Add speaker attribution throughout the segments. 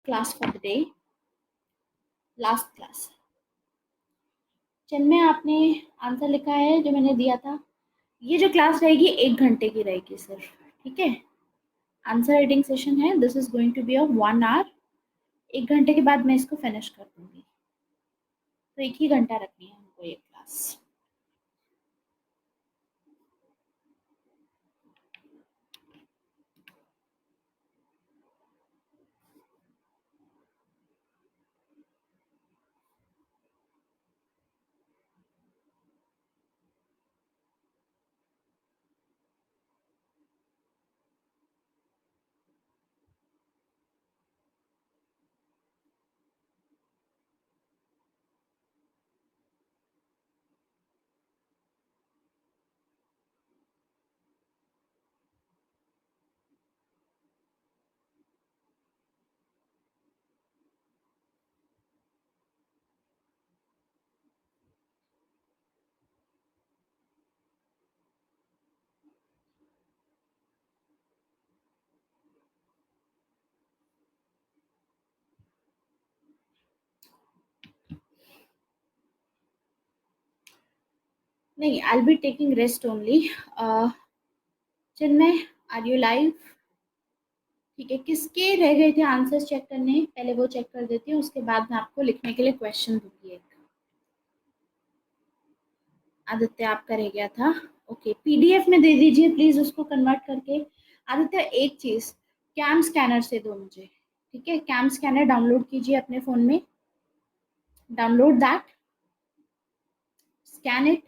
Speaker 1: class for the day, last class. चिन्मय आपने answer लिखा है जो मैंने दिया था। ये जो क्लास रहेगी 1 घंटे की रहेगी सिर्फ, ठीक है। आंसर राइटिंग सेशन है, this is going to be of 1 hour. 1 घंटे के बाद मैं इसको फिनिश कर दूंगी, तो 1 ही घंटा रखनी है हमको ये क्लास। नहीं, I will be taking rest only. Chinmay, are you live? ठीक है, किसके रह गए थे आंसर्स चेक करने, पहले वो चेक कर देती हूँ, उसके बाद मैं आपको लिखने के लिए क्वेश्चन दूंगी एक। आदित्य आपका रह गया था, ओके। पीडीएफ में दे दीजिए प्लीज उसको कन्वर्ट करके। आदित्य एक चीज, कैम स्कैनर से दो मुझे, ठीक है। कैम स्कैनर डाउनलोड कीजिए अपने फोन में, download that, scan it,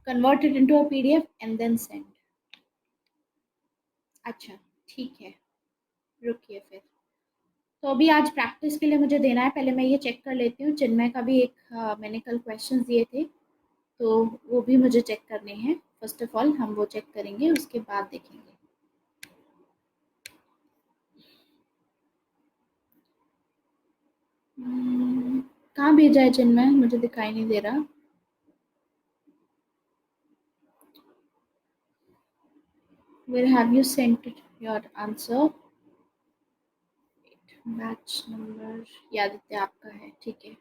Speaker 1: convert it into a PDF and then send. अच्छा ठीक है, रुकिए फिर। तो अभी आज प्रैक्टिस के लिए मुझे देना है, पहले मैं ये चेक कर लेती हूँ। चिन्मय का भी एक मैंने कल क्वेश्चंस दिए थे, तो वो भी मुझे चेक करने हैं। फर्स्ट ऑफ ऑल हम वो चेक करेंगे, उसके बाद देखेंगे। कहाँ भेजा है चिन्मय, मुझे दिखाई नहीं दे रहा। Where have you sent your answer? Batch number, ये आदित्य आपका है, ठीक है।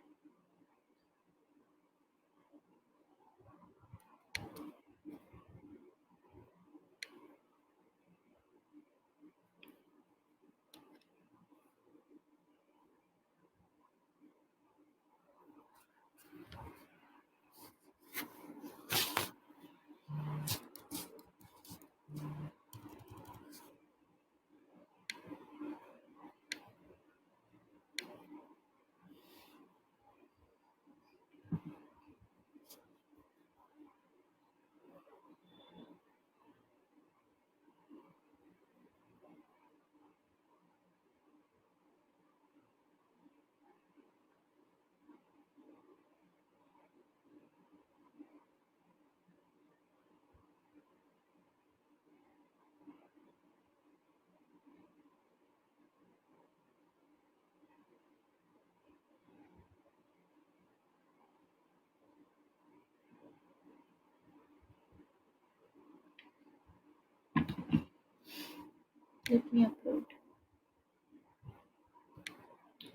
Speaker 1: Let me upload.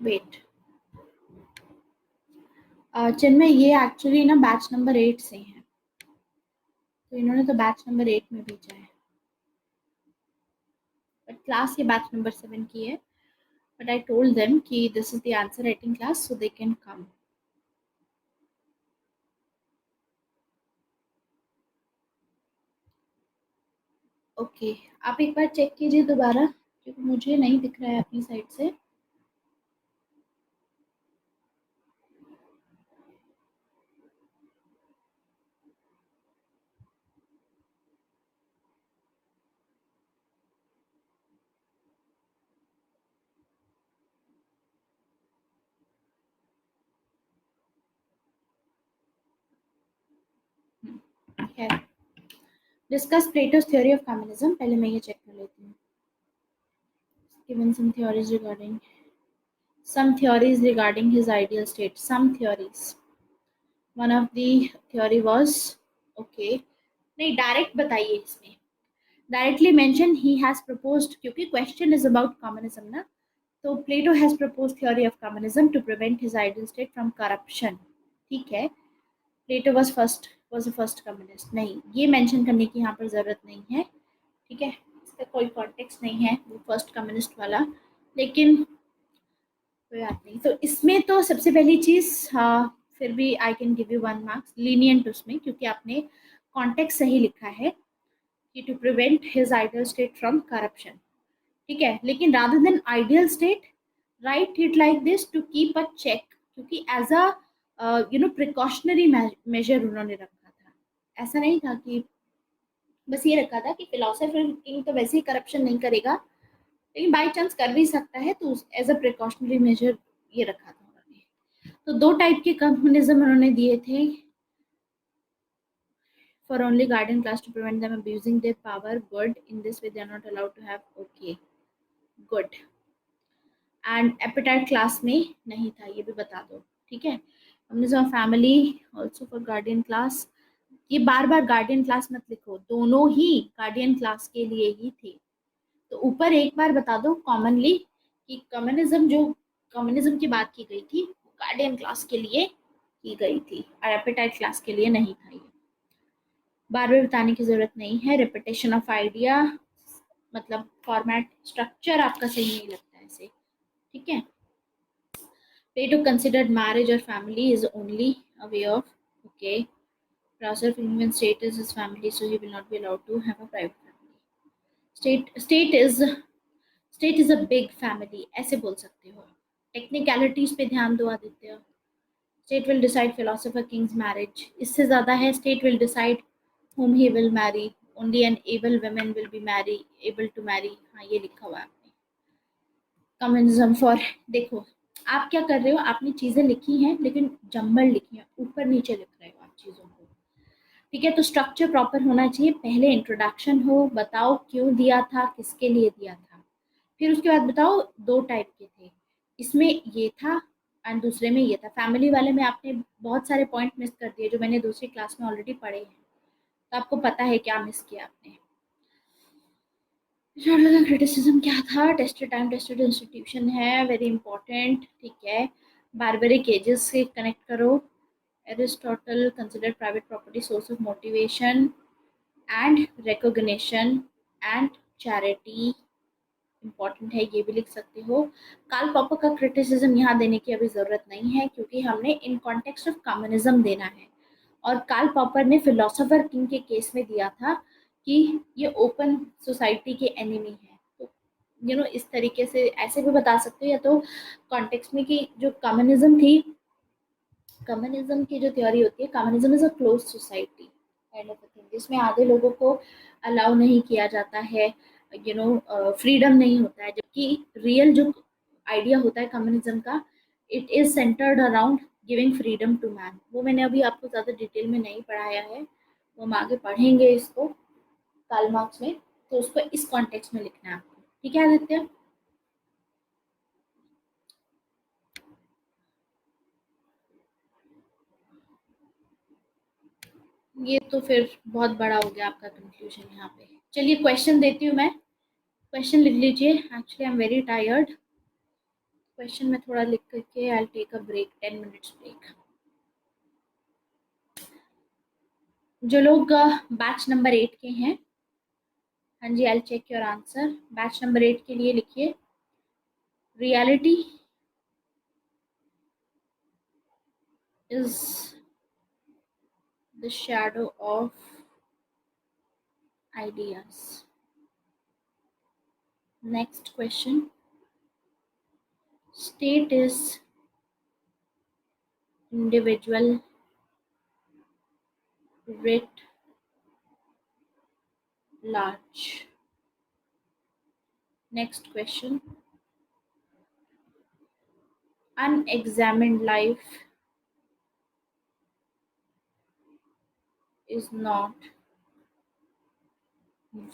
Speaker 1: Wait. चिन्मय ये एक्चुअली ना बैच नंबर 8 से हैं, तो इन्होंने तो बैच नंबर 8 में भेजा है, बट क्लास ये बैच नंबर 7 की है। बट आई टोल्ड देम कि this is the answer writing class, so they can come. Okay, आप एक बार चेक कीजिए दोबारा, क्योंकि मुझे नहीं दिख रहा है अपनी साइड से। खैर, discuss plateaus theory of communism, पहले मैं ये चेक कर लेती हूँ। Given some theories regarding his ideal state, some theories, one of the theory was, okay, नहीं डायरेक्ट बताइए इसमें, डायरेक्टली मेंशन ही हैज प्रपोज्ड, क्योंकि क्वेश्चन इज अबाउट कम्युनिज्म ना, तो Plato has propose theory of communism to prevent his ideal state from corruption. ठीक है, Plato was the first communist. नहीं, ये मेंशन करने की यहाँ पर ज़रूरत नहीं है। ठीक है, इसका कोई कॉन्टेक्स्ट नहीं है वो फर्स्ट कम्युनिस्ट वाला, लेकिन कोई बात नहीं। तो इसमें तो सबसे पहली चीज़, हाँ, फिर भी I can give you 1 marks lenient उसमें, क्योंकि आपने कॉन्टेक्स्ट सही लिखा है कि to prevent his ideal state from corruption. ठीक है, लेकिन rather than ideal state write it like this to keep a check, क्योंकि एज अ प्रिकॉशनरी मेजर उन्होंने रखा था। ऐसा नहीं था कि बस ये रखा था कि फिलोसोफर किंग तो वैसे ही करप्शन नहीं करेगा, लेकिन बाई चांस कर भी सकता है, तो एज अ प्रिकॉशनरी मेजर ये रखा था उन्होंने। तो 2 टाइप के कम्युनिज्म उन्होंने दिए थे। For only guardian class to prevent them abusing their power, good. In this way they are not allowed to have, okay, good. And appetite class में नहीं था, ये भी बता दो। ठीक है, communism family also for guardian class. ये बार बार गार्डियन क्लास मत लिखो, दोनों ही गार्डियन क्लास के लिए ही थे। तो ऊपर एक बार बता दो कॉमनली कि कम्युनिज्म की बात की गई थी गार्डियन क्लास के लिए की गई थी, और एपेटाइट क्लास के लिए नहीं था। ये बार बार बताने की जरूरत नहीं है। रिपीटेशन ऑफ आइडिया, मतलब फॉर्मेट स्ट्रक्चर आपका सही नहीं लगता है ऐसे। ठीक है, Plato considered marriage or family is only a way of, okay, Rasa human state is his family, so he will not be allowed to have a private family. State is a big family, ऐसे बोल सकते हो। Technicalities पे ध्यान दो Aditya. State will decide philosopher king's marriage, इससे ज़्यादा है state will decide whom he will marry, only an able woman will be able to marry। हाँ, ये लिखा हुआ है आपने। कम्युनिज्म फॉर, देखो आप क्या कर रहे हो, आपने चीजें लिखी हैं लेकिन जम्बल लिखी हैं, ऊपर नीचे लिख रहे हो आप चीजों को। ठीक है, तो स्ट्रक्चर प्रॉपर होना चाहिए। पहले इंट्रोडक्शन हो, बताओ क्यों दिया था, किसके लिए दिया था, फिर उसके बाद बताओ 2 टाइप के थे, इसमें ये था एंड दूसरे में ये था। फैमिली वाले में आपने बहुत सारे पॉइंट मिस कर दिए जो मैंने दूसरी क्लास में ऑलरेडी पढ़े हैं, तो आपको पता है क्या मिस किया आपने। क्रिटिसिज्म क्या था, टेस्टेड टाइम टेस्टेड इंस्टीट्यूशन है, वेरी इंपॉर्टेंट। ठीक है, बारबरिक एजेस से कनेक्ट करो। Aristotle consider private property source of motivation and recognition and charity, important है, ये भी लिख सकते हो। कार्ल पॉपर का क्रिटिसिज्म यहाँ देने की अभी ज़रूरत नहीं है, क्योंकि हमने इन कॉन्टेक्स्ट ऑफ कम्युनिज्म देना है। और कार्ल पॉपर ने फिलोसोफर किंग के केस में दिया था कि ये ओपन सोसाइटी के एनिमी है। तो इस तरीके से ऐसे भी बता सकते हो, या तो कॉन्टेक्स्ट में कि जो कम्युनिज्म थी, कम्युनिज्म की जो थ्योरी होती है, communism is a close society kind of thing, जिसमें आधे लोगों को अलाउ नहीं किया जाता है, फ्रीडम नहीं होता है। जबकि रियल जो आइडिया होता है कम्युनिज्म का, it is centred around giving freedom to man. वो मैंने अभी आपको ज़्यादा डिटेल में नहीं पढ़ाया है, वो हम आगे पढ़ेंगे इसको कार्ल मार्क्स में, तो उसको इस कॉन्टेक्स्ट में लिखना है आपको। ठीक है आदित्य, ये तो फिर बहुत बड़ा हो गया आपका कंक्लूजन यहाँ पे। चलिए क्वेश्चन देती हूँ मैं, क्वेश्चन लिख लीजिए। Actually I am very tired. Question में थोड़ा लिख करके I take a break, 10 minutes break. जो लोग बैच नंबर 8 के हैं, हाँ जी, I check your answer. Batch number 8 के लिए लिखिए, reality is the shadow of ideas. Next question. State is individual, writ large. Next question. Unexamined life is not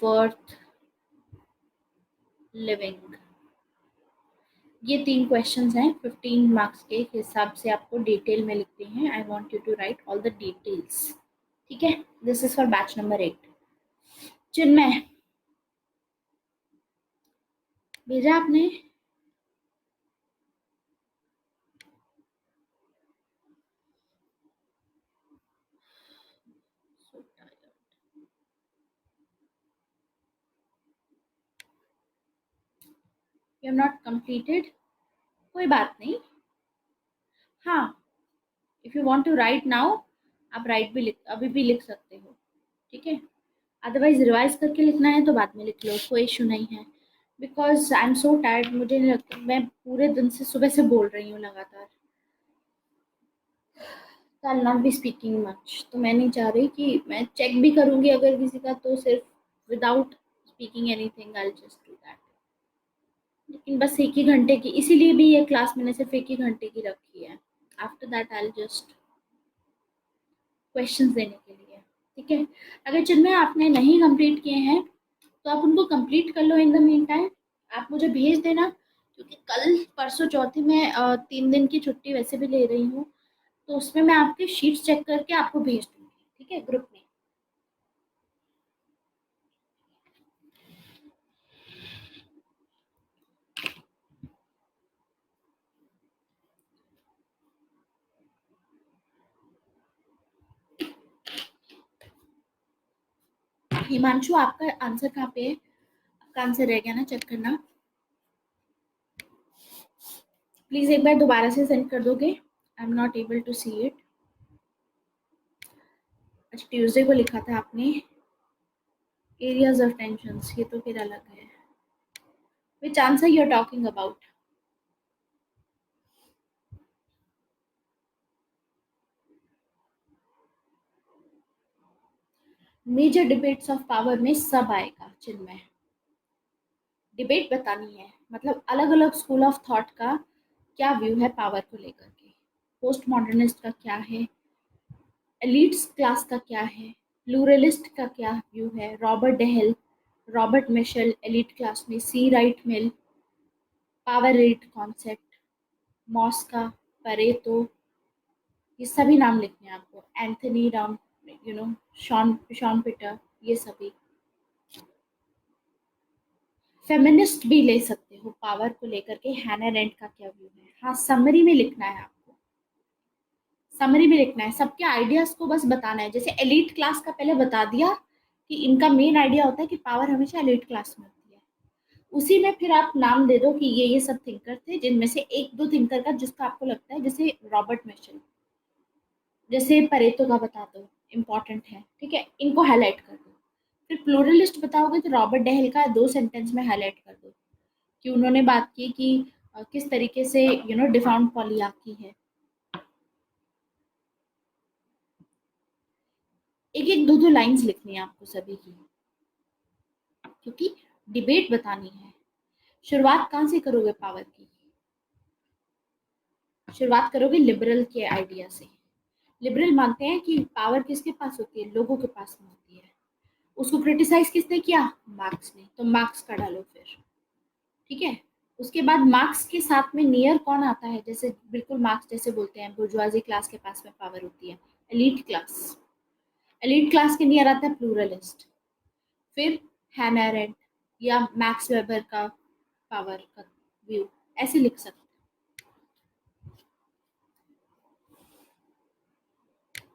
Speaker 1: worth living. ये 3 क्वेश्चंस हैं, 15 मार्क्स के हिसाब से आपको डिटेल में लिखते हैं। I want you to write all the details. ठीक है, this is for batch number 8। Chinmay, भेजा आपने? यू हैव नॉट कंप्लीटेड, कोई बात नहीं। हाँ, if you want to write now, आप राइट भी लिख अभी भी लिख सकते हो, ठीक है। अदरवाइज रिवाइज करके लिखना है तो बाद में लिख लो, कोई इशू नहीं है। Because I am so tired, मुझे नहीं लगता, मैं पूरे दिन से सुबह से बोल रही हूँ लगातार। I will not be speaking much, तो मैं नहीं चाह रही कि मैं चेक भी करूँगी अगर किसी का, तो सिर्फ without speaking anything, I will just do that. लेकिन बस एक ही घंटे की, इसीलिए भी ये क्लास मैंने सिर्फ एक ही घंटे की रखी है। After that I will just questions देने के लिए, ठीक है। अगर जिनमें आपने नहीं कंप्लीट किए हैं तो आप उनको कंप्लीट कर लो इन द मीन टाइम, आप मुझे भेज देना, क्योंकि कल परसों चौथी में 3 दिन की छुट्टी वैसे भी ले रही हूँ, तो उसमें मैं आपके शीट्स चेक करके आपको भेज दूँगी, ठीक है, ग्रुप में। हिमांशु, आपका आंसर कहाँ पे है? आपका आंसर रह गया ना, चेक करना प्लीज़, एक बार दोबारा से सेंड कर दोगे? I am not able to see it. अच्छा, ट्यूसडे को लिखा था आपने एरियाज ऑफ टेंशंस, ये तो फिर अलग है। Which answer you are talking about? Major debates of power में सब आएगा जिनमें डिबेट बतानी है, मतलब अलग अलग स्कूल ऑफ थॉट का क्या व्यू है पावर को लेकर के, पोस्ट मॉडर्निस्ट का क्या है, एलिट्स क्लास का क्या है, प्लूरलिस्ट का क्या व्यू है, Robert Dahl, Robert Michel elite class में, सी राइट मिल, पावर रेट कॉन्सेप्ट, मॉस्का, परेतो, ये सभी नाम लिखने हैं आपको, एंथनी राम, शॉन शॉन पीटर, ये सभी। फेमिनिस्ट भी ले सकते हो पावर को लेकर के, हैना रेंट का क्या व्यू है। हाँ, समरी में लिखना है आपको, समरी में लिखना है, सबके आइडियाज को बस बताना है। जैसे एलीट क्लास का पहले बता दिया कि इनका मेन आइडिया होता है कि पावर हमेशा एलीट क्लास में होती है, उसी में फिर आप नाम दे दो कि ये सब थिंकर थे, जिनमें से एक दो थिंकर का जिसका आपको लगता है, जैसे रॉबर्ट मिशेल, जैसे परेतो का बता दो, इम्पोर्टेंट है, ठीक है, इनको हाईलाइट कर दो। फिर प्लूरलिस्ट बताओगे तो रॉबर्ट डेहल का 2 सेंटेंस में हाईलाइट कर दो कि उन्होंने बात की कि किस तरीके से डिफाउंड पॉलीआर्की है। एक एक दो दो लाइंस लिखनी है आपको सभी की, क्योंकि डिबेट बतानी है। शुरुआत कहाँ से करोगे पावर की? शुरुआत करोगे लिबरल के आइडिया से। लिबरल मानते हैं कि पावर किसके पास होती है? लोगों के पास में होती है। उसको क्रिटिसाइज किसने किया? मार्क्स ने, तो मार्क्स का डालो फिर, ठीक है। उसके बाद मार्क्स के साथ में नियर कौन आता है? जैसे बिल्कुल मार्क्स जैसे बोलते हैं बुर्जुआजी क्लास के पास में पावर होती है, एलीट क्लास, एलीट क्लास के नियर आता है प्लूरलिस्ट, फिर हैना अरेंट या मैक्स वेबर का पावर का व्यू, ऐसे लिख सकते हैं।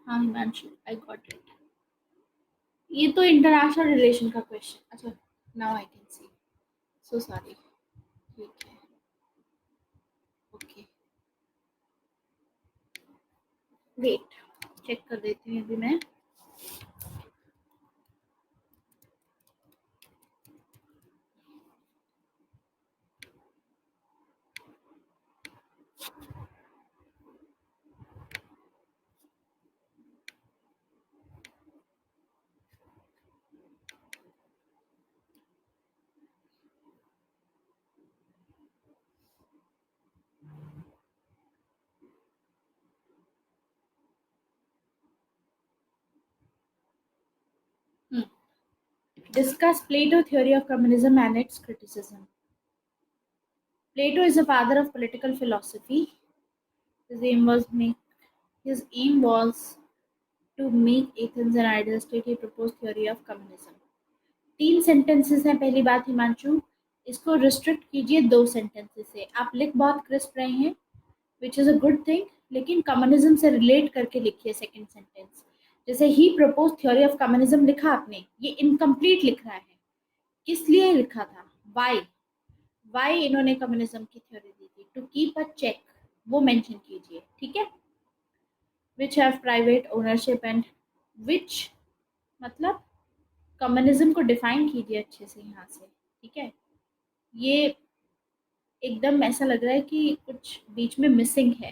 Speaker 1: हाँ हिमांशु, आई गॉट इट। ये तो इंटरनेशनल रिलेशन का क्वेश्चन, अच्छा, now I can see, so sorry, ठीक है, ओके, वेट, चेक कर देती हूँ अभी मैं। Discuss Plato theory of communism and its criticism. Plato is the father of political philosophy. His aim was make his aim was to make Athens an ideal state. He proposed theory of communism. 3 sentences हैं। पहली बात हिमांशु, इसको restrict कीजिए 2 sentences से। आप लिख बहुत crisp रहे हैं, which is a good thing, लेकिन कम्युनिज्म से रिलेट करके लिखिए सेकंड सेंटेंस। जैसे ही प्रपोज थ्योरी ऑफ कम्युनिज्म लिखा आपने, ये इनकम्प्लीट लिख रहा है। किस लिए लिखा था? वाई? वाई इन्होंने कम्युनिज्म की थ्योरी दी थी, टू कीप अ चेक, वो मेंशन कीजिए, ठीक है। Which have private ownership and which, मतलब कम्युनिज्म को डिफाइन कीजिए अच्छे से यहाँ से, ठीक है। ये एकदम ऐसा लग रहा है कि कुछ बीच में मिसिंग है,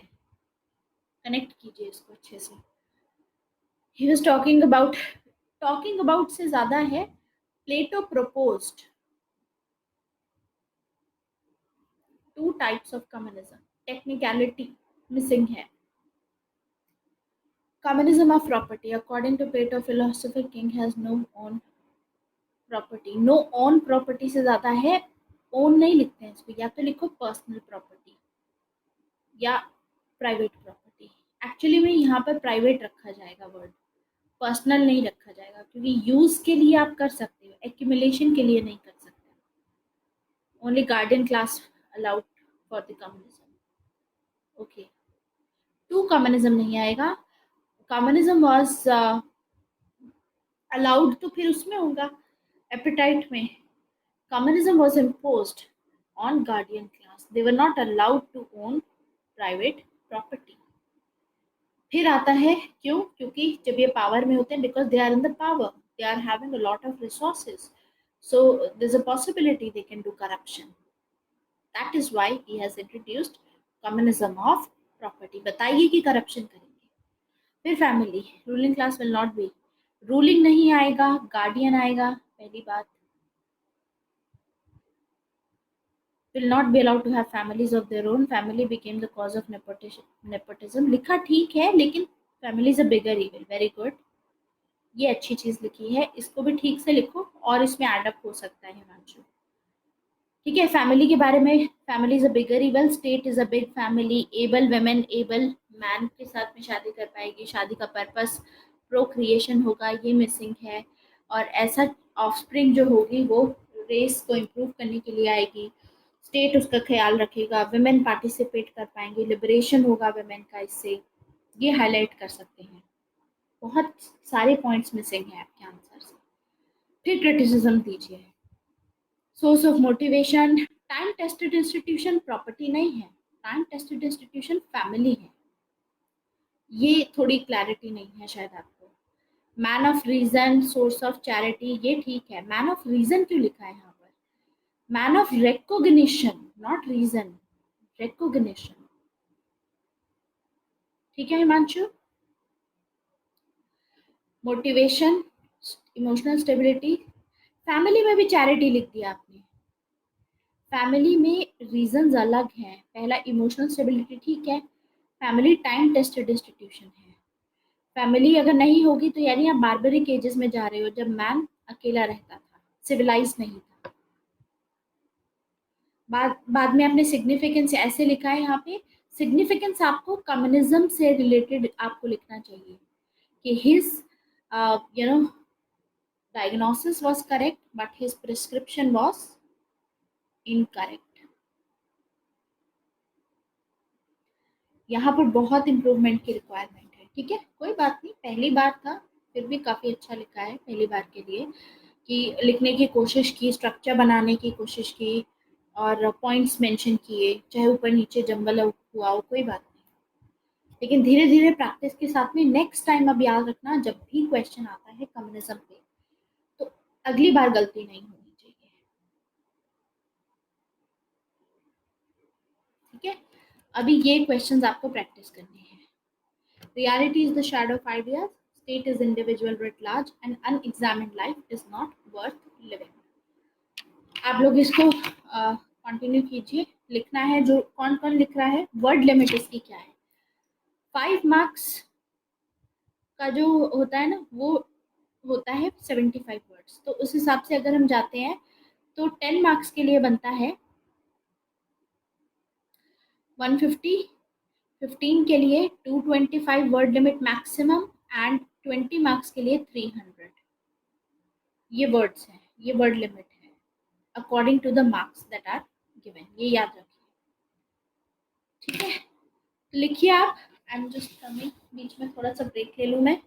Speaker 1: कनेक्ट कीजिए इसको अच्छे से। ही वाज टॉकिंग अबाउट से ज्यादा है, प्लेटो proposed two types of communism, technicality missing है। Communism of property, according to Plato, philosopher king has no own property. No own property से ज्यादा है, own नहीं लिखते हैं इसको, या तो लिखो पर्सनल प्रॉपर्टी या प्राइवेट प्रॉपर्टी। एक्चुअली में यहाँ पर प्राइवेट रखा जाएगा वर्ड, पर्सनल नहीं रखा जाएगा, क्योंकि यूज के लिए आप कर सकते हो, एक्यूमुलेशन के लिए नहीं कर सकते। Only guardian class allowed for the communism. Okay, to communism नहीं आएगा। कम्युनिज्म वाज अलाउड तो फिर उसमें होगा एपिटाइट में। Communism was imposed on guardian class. They were not allowed to own private property. फिर आता है क्यों, क्योंकि जब ये पावर में होते हैं, because they are in the power, they are having a lot of resources, so there's a possibility they can do corruption. That is why he has introduced communism of property. बताइए कि corruption करेंगे। फिर family, ruling class will not be, ruling नहीं आएगा, guardian आएगा। पहली बात, will not be allowed to have families of their own. Family became the cause of nepotism. लिखा ठीक है, लेकिन family is a bigger evil. Very good. ये अच्छी चीज लिखी है, इसको भी ठीक से लिखो और इसमें एड अप हो सकता है हिमांशु, ठीक है। फैमिली के बारे में, family is a bigger evil, state is a big family, able women able man के साथ में शादी कर पाएगी, शादी का पर्पस प्रोक्रिएशन होगा, ये मिसिंग है। और ऐसा ऑफस्प्रिंग जो होगी वो रेस को इम्प्रूव करने के लिए आएगी, स्टेट उसका ख्याल रखेगा, वुमेन पार्टिसिपेट कर पाएंगे, लिबरेशन होगा वुमेन का, इससे ये हाईलाइट कर सकते हैं। बहुत सारे पॉइंट्स मिसिंग है आपके आंसर से। फिर क्रिटिसिज्म दीजिए। Source of motivation, time tested institution property नहीं है, टाइम टेस्टेड इंस्टीट्यूशन फैमिली है, ये थोड़ी क्लैरिटी नहीं है शायद आपको। Man of reason, source of charity, ये ठीक है। मैन ऑफ रीजन क्यों लिखा है यहाँ पर? Man of recognition, not reason, recognition, ठीक है Himanshu. Motivation, emotional stability, family में भी चैरिटी लिख दिया आपने। फैमिली में रीजंस अलग हैं। पहला इमोशनल स्टेबिलिटी, ठीक है, फैमिली टाइम टेस्टेड इंस्टीट्यूशन है। फैमिली अगर नहीं होगी तो यानी आप बारबरिक एजेस में जा रहे हो, जब मैन अकेला रहता था, सिविलाइज नहीं था। बाद में आपने सिग्निफिकेंस ऐसे लिखा है यहाँ पे, सिग्निफिकेंस आपको कम्युनिज्म से रिलेटेड आपको लिखना चाहिए कि his diagnosis was correct but his prescription was incorrect. यहाँ पर बहुत इम्प्रूवमेंट की रिक्वायरमेंट है, ठीक है, कोई बात नहीं, पहली बार था, फिर भी काफ़ी अच्छा लिखा है पहली बार के लिए, कि लिखने की कोशिश की, स्ट्रक्चर बनाने की कोशिश की और पॉइंट्स मेंशन किए, चाहे ऊपर नीचे जंबल हुआ हो, कोई बात नहीं। लेकिन धीरे धीरे प्रैक्टिस के साथ में नेक्स्ट टाइम अब याद रखना, जब भी क्वेश्चन आता है कम्युनिज्म पे, तो अगली बार गलती नहीं होनी चाहिए, ठीक है। अभी ये क्वेश्चंस आपको प्रैक्टिस करने हैं। Reality is the shadow of ideas, state is individual writ large, and unexamined life is not worth living. आप लोग इसको कंटिन्यू कीजिए, लिखना है, जो कौन कौन लिख रहा है, वर्ड लिमिट इसकी क्या है। 5 मार्क्स का जो होता है ना, वो होता है 75 वर्ड्स, तो उस हिसाब से अगर हम जाते हैं तो 10 मार्क्स के लिए बनता है 150, 15 के लिए 225 word limit maximum, and 20 marks के लिए 300। ये वर्ड्स हैं, ये वर्ड लिमिट है according to the marks that are given, ये याद रखिए, ठीक है। लिखिए आप, आई एम जस्ट कमिंग, बीच में थोड़ा सा ब्रेक ले लूँ मैं,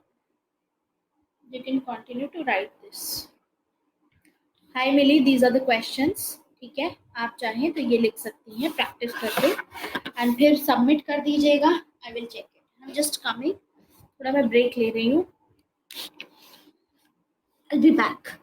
Speaker 1: you can continue to write this. Hi Mili, these are the questions, ठीक है। आप चाहें तो ये लिख सकती हैं प्रैक्टिस करके, एंड फिर सबमिट कर दीजिएगा। I will check it, I am just coming, थोड़ा मैं ब्रेक ले रही हूँ, आई विल बी बैक।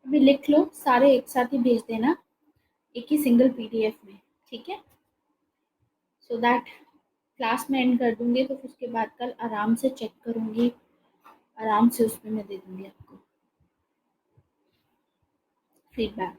Speaker 1: अभी लिख लो, सारे एक साथ ही भेज देना, एक ही सिंगल पीडीएफ में, ठीक है? सो दैट क्लास में एंड कर दूंगी तो फिर उसके बाद कल आराम से चेक करूंगी, आराम से उसमें मैं दे दूंगी आपको feedback.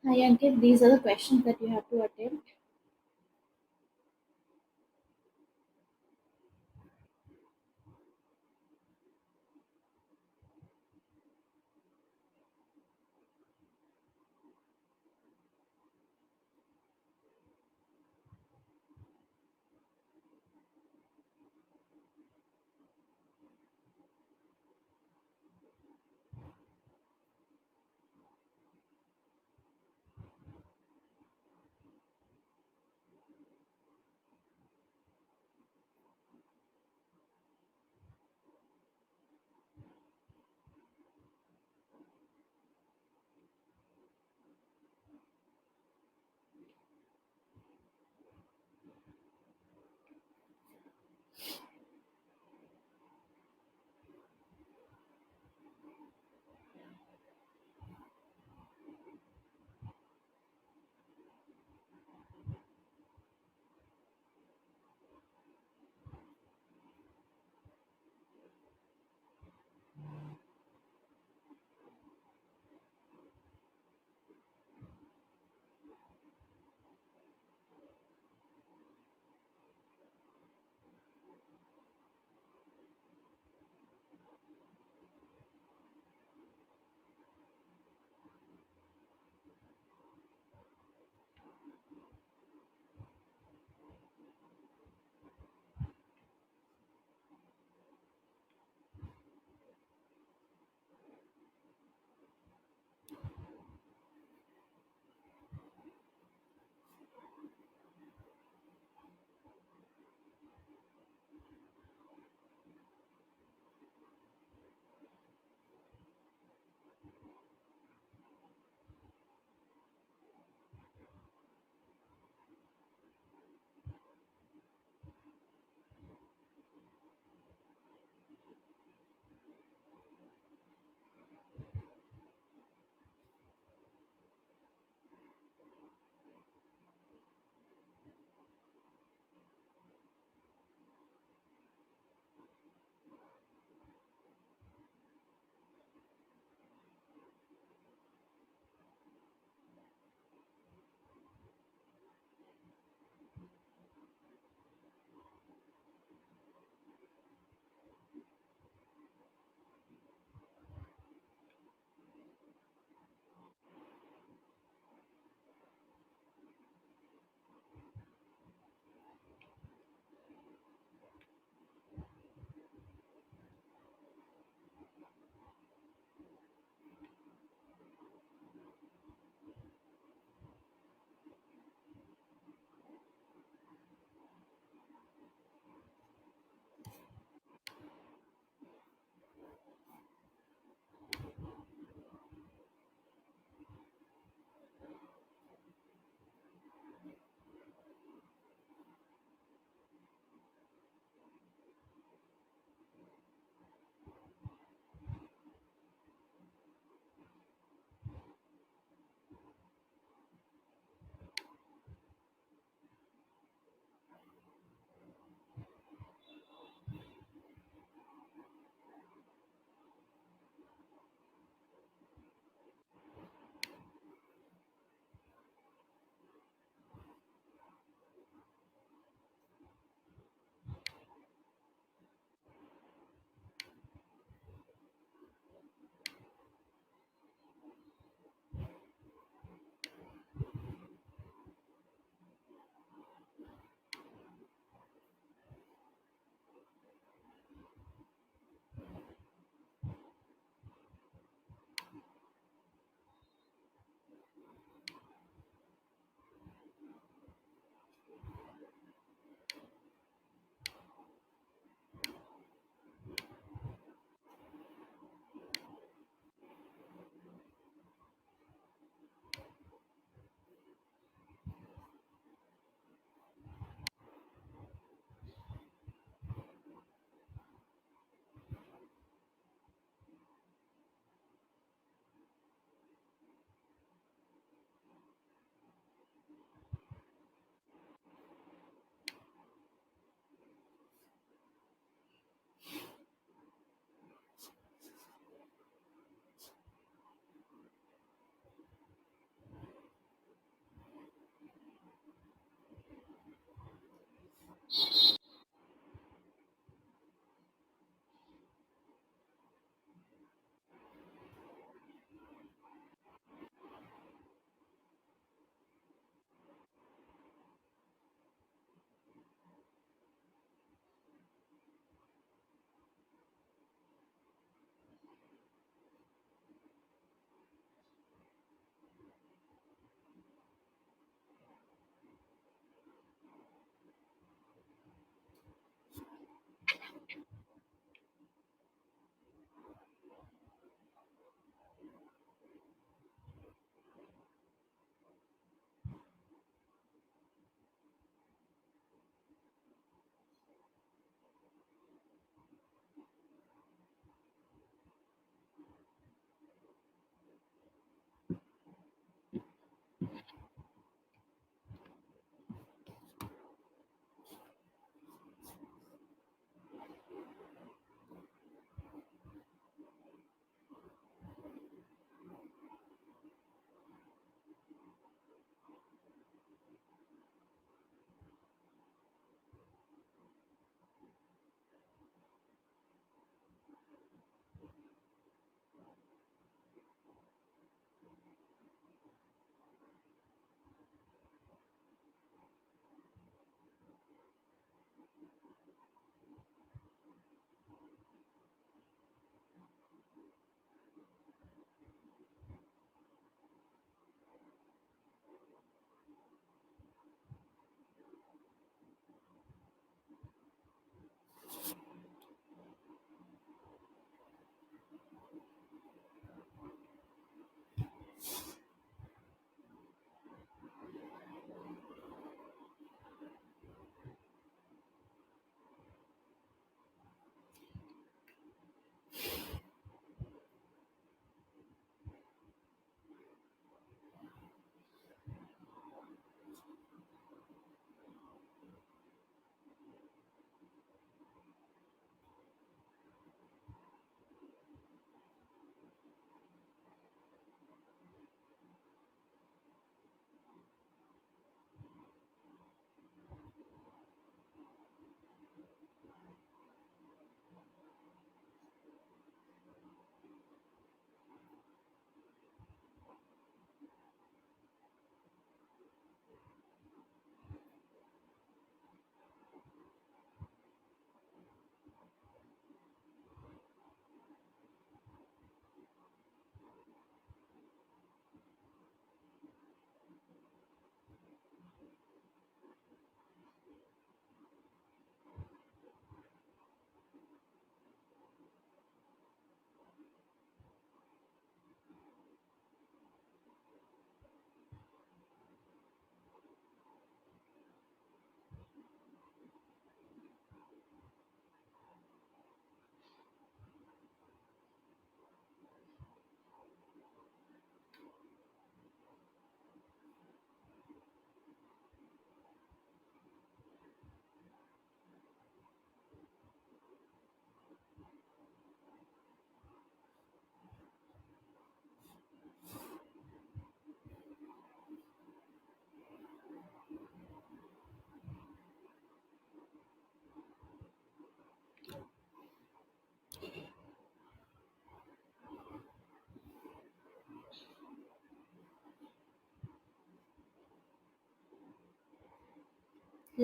Speaker 1: Hi Ankit, these are the questions that you have to attempt.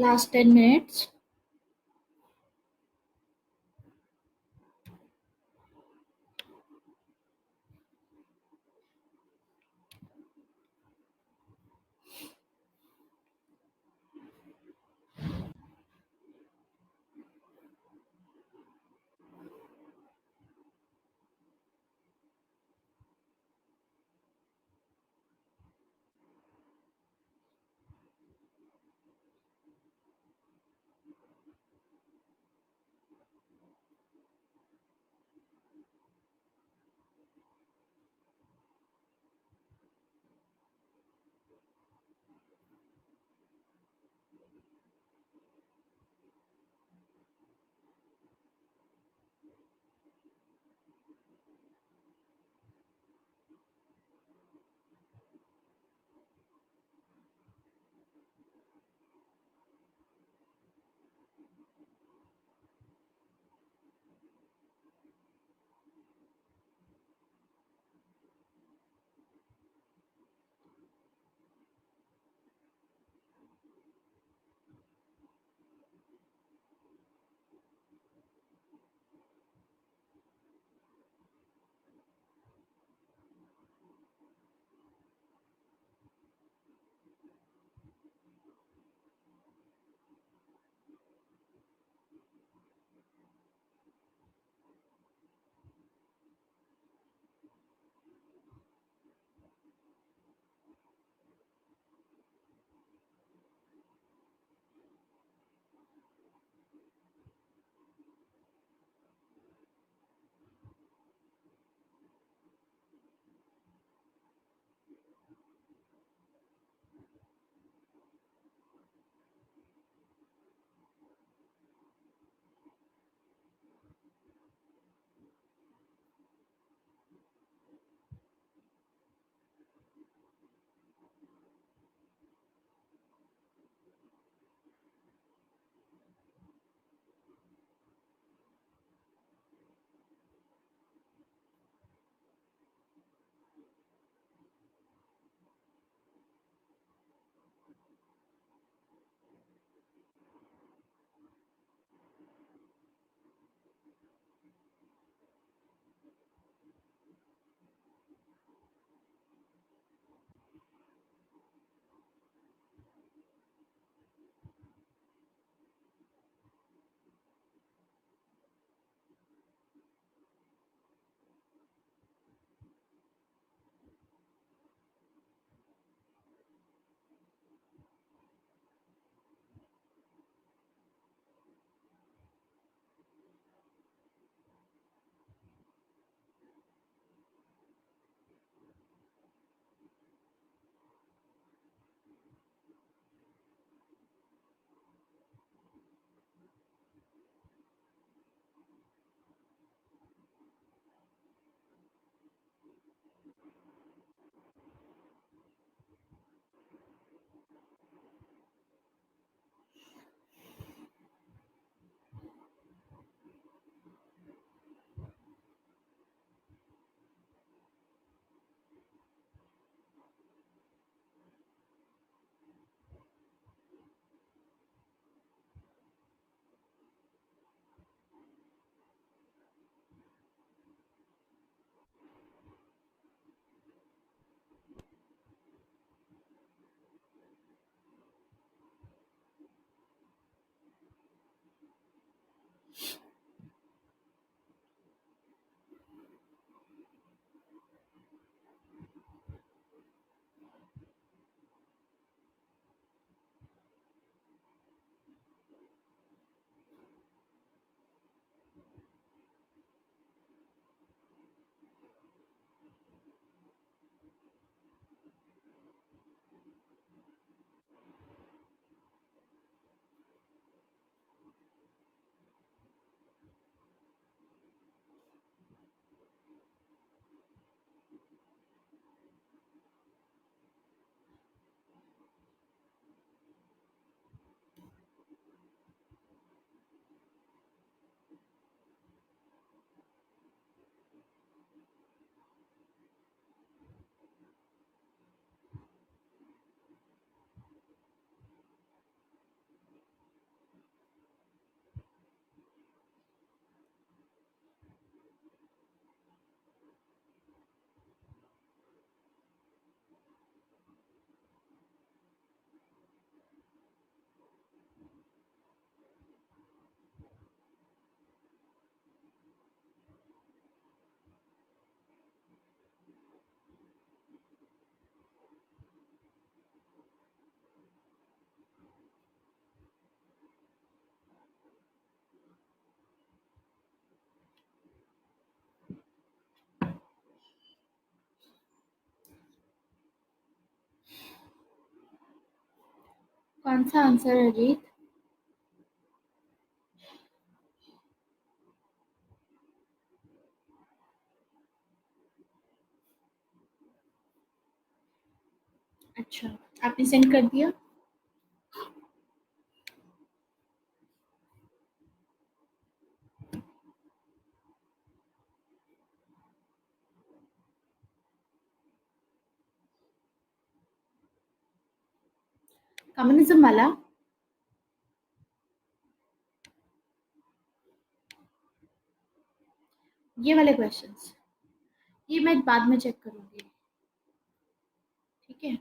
Speaker 1: Last 10 minutes. कौन सा आंसर है अजीत? अच्छा, आपने सेंड कर दिया? कम्युनिज्म वाला? ये वाले क्वेश्चंस? ये मैं बाद में चेक करूंगी, ठीक है?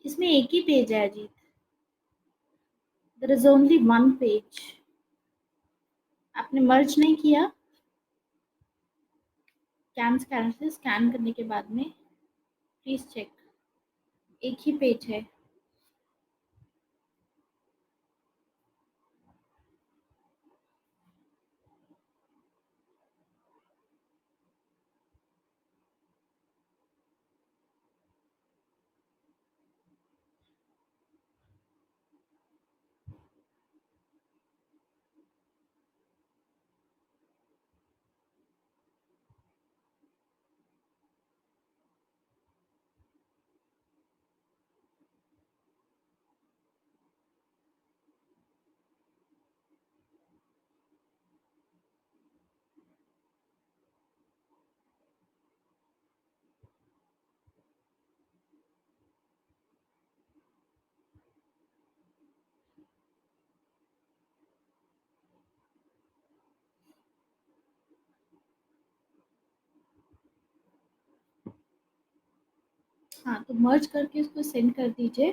Speaker 1: इसमें एक ही पेज है Ajit. There is only one page. आपने मर्ज नहीं किया? कैम स्कैनर से स्कैन करने के बाद में प्लीज चेक। एक ही पेज है। हाँ, तो मर्ज करके इसको सेंड कर दीजिए।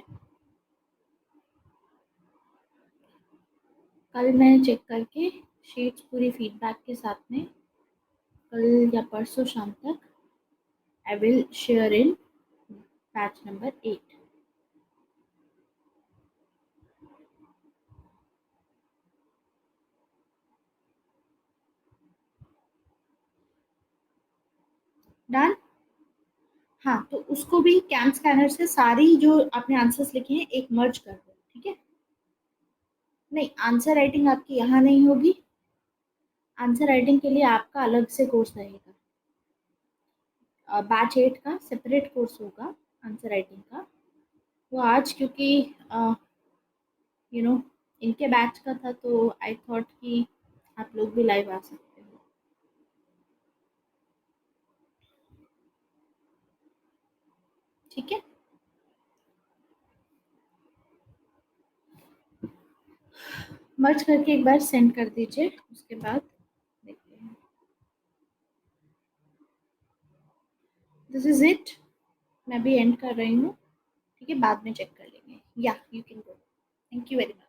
Speaker 1: कल मैं चेक करके शीट्स पूरी फीडबैक के साथ में कल या परसों शाम तक I will share in batch number 8। Done? हाँ, तो उसको भी कैम स्कैनर से सारी जो आपने आंसर्स लिखे हैं एक मर्ज कर दो, ठीक है? नहीं, आंसर राइटिंग आपकी यहाँ नहीं होगी। आंसर राइटिंग के लिए आपका अलग से कोर्स रहेगा। बैच 8 का सेपरेट कोर्स होगा आंसर राइटिंग का। वो आज क्योंकि यू नो इनके बैच का था तो आई थॉट कि आप लोग भी लाइव आ सकते हो। ठीक है, मर्ज करके एक बार सेंड कर दीजिए, उसके बाद देखते हैं। This is it. मैं भी एंड कर रही हूँ, ठीक है? बाद में चेक कर लेंगे। या you can go. Thank you very much.